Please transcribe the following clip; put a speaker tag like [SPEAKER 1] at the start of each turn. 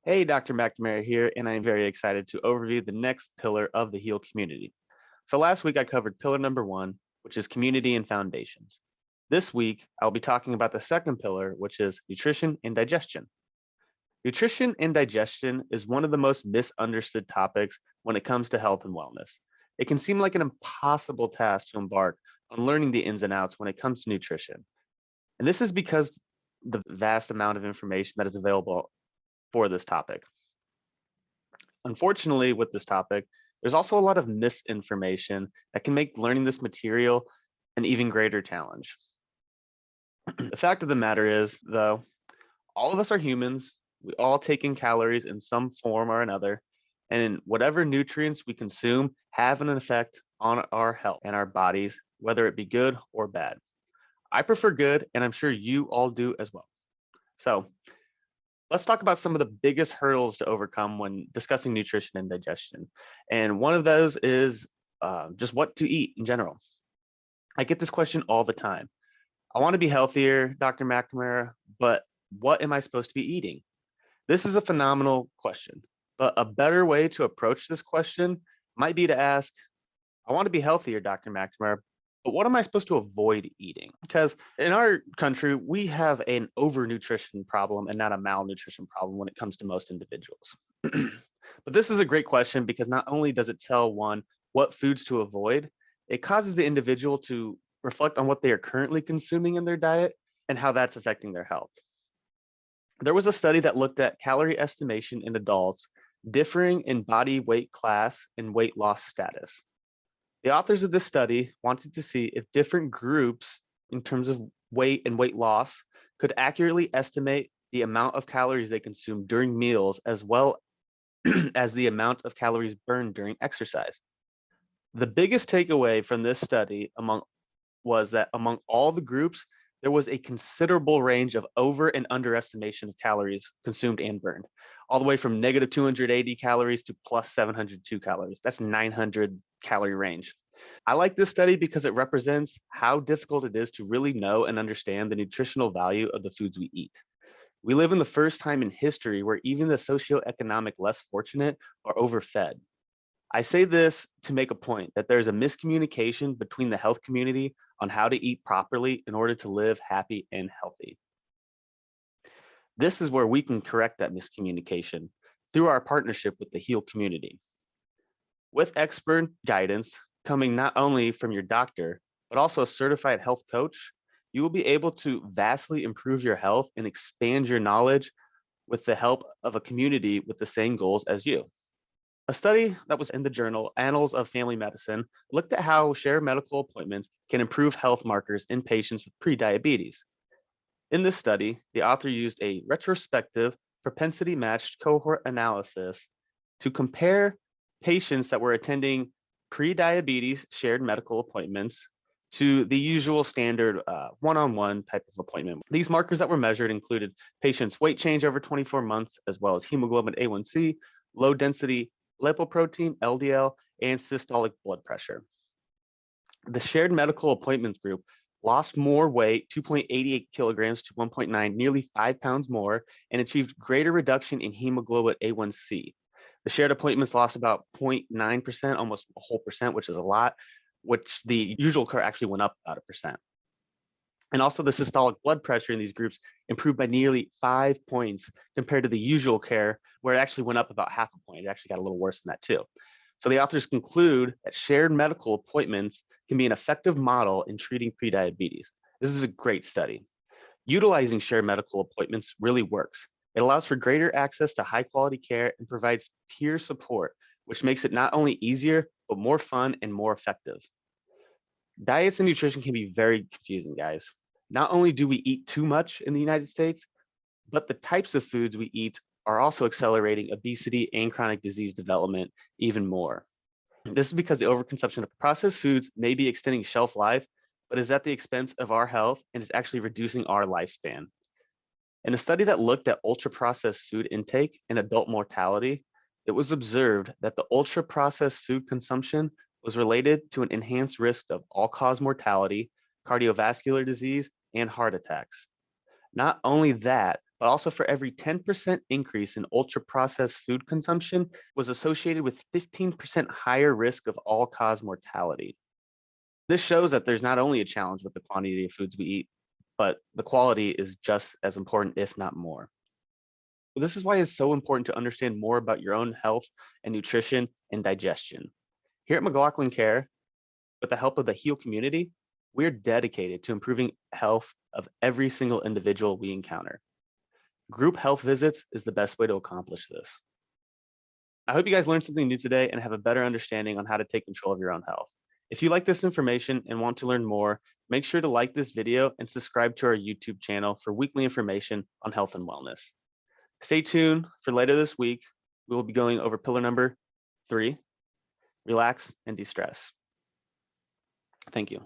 [SPEAKER 1] Hey, Dr. McNamara here, and I'm very excited to overview the next pillar of the HEAL community. So last week I covered pillar number one, which is community and foundations. This week, I'll be talking about the second pillar, which is nutrition and digestion. Nutrition and digestion is one of the most misunderstood topics when it comes to health and wellness. It can seem like an impossible task to embark on learning the ins and outs when it comes to nutrition. And this is because the vast amount of information that is available for this topic. Unfortunately, with this topic, there's also a lot of misinformation that can make learning this material an even greater challenge. The fact of the matter is, though, all of us are humans. We all take in calories in some form or another, and whatever nutrients we consume have an effect on our health and our bodies, whether it be good or bad. I prefer good, and I'm sure you all do as well. So let's talk about some of the biggest hurdles to overcome when discussing nutrition and digestion. And one of those is just what to eat in general. I get this question all the time. I want to be healthier, Dr. McNamara, but what am I supposed to be eating? This is a phenomenal question, but a better way to approach this question might be to ask, I want to be healthier, Dr. McNamara, but what am I supposed to avoid eating? Because in our country, we have an overnutrition problem and not a malnutrition problem when it comes to most individuals. But this is a great question because not only does it tell one what foods to avoid, it causes the individual to reflect on what they are currently consuming in their diet and how that's affecting their health. There was a study that looked at calorie estimation in adults differing in body weight class and weight loss status. The authors of this study wanted to see if different groups, in terms of weight and weight loss, could accurately estimate the amount of calories they consume during meals, as well as the amount of calories burned during exercise. The biggest takeaway from this study was that among all the groups, there was a considerable range of over and underestimation of calories consumed and burned, all the way from negative 280 calories to plus 702 calories. That's 900 calorie range. I like this study because it represents how difficult it is to really know and understand the nutritional value of the foods we eat. We live in the first time in history where even the socioeconomic less fortunate are overfed. I say this to make a point that there's a miscommunication between the health community on how to eat properly in order to live happy and healthy. This is where we can correct that miscommunication through our partnership with the HEAL community. With expert guidance coming not only from your doctor, but also a certified health coach, you will be able to vastly improve your health and expand your knowledge with the help of a community with the same goals as you. A study that was in the journal Annals of Family Medicine looked at how shared medical appointments can improve health markers in patients with prediabetes. In this study, the author used a retrospective propensity matched cohort analysis to compare patients that were attending pre-diabetes shared medical appointments to the usual standard one-on-one type of appointment. These markers that were measured included patients' weight change over 24 months, as well as hemoglobin A1C, low density lipoprotein, LDL, and systolic blood pressure. The shared medical appointments group lost more weight, 2.88 kilograms to 1.9, nearly 5 pounds more, and achieved greater reduction in hemoglobin A1C. The shared appointments lost about 0.9%, almost a whole percent, which is a lot, which the usual care actually went up about 1%. And also the systolic blood pressure in these groups improved by nearly 5 points compared to the usual care, where it actually went up about half a point. It actually got a little worse than that too. So the authors conclude that shared medical appointments can be an effective model in treating prediabetes. This is a great study. Utilizing shared medical appointments really works. It allows for greater access to high quality care and provides peer support, which makes it not only easier, but more fun and more effective. Diets and nutrition can be very confusing, guys. Not only do we eat too much in the United States, but the types of foods we eat are also accelerating obesity and chronic disease development even more. This is because the overconsumption of processed foods may be extending shelf life, but is at the expense of our health and is actually reducing our lifespan. In a study that looked at ultra-processed food intake and adult mortality, it was observed that the ultra-processed food consumption was related to an enhanced risk of all-cause mortality, cardiovascular disease, and heart attacks. Not only that, but also for every 10% increase in ultra-processed food consumption was associated with 15% higher risk of all-cause mortality. This shows that there's not only a challenge with the quantity of foods we eat, but the quality is just as important, if not more. This is why it's so important to understand more about your own health and nutrition and digestion. Here at McLaughlin Care, with the help of the HEAL community, we're dedicated to improving health of every single individual we encounter. Group health visits is the best way to accomplish this. I hope you guys learned something new today and have a better understanding on how to take control of your own health. If you like this information and want to learn more, make sure to like this video and subscribe to our YouTube channel for weekly information on health and wellness. Stay tuned for later this week. We will be going over pillar number 3, relax and de-stress. Thank you.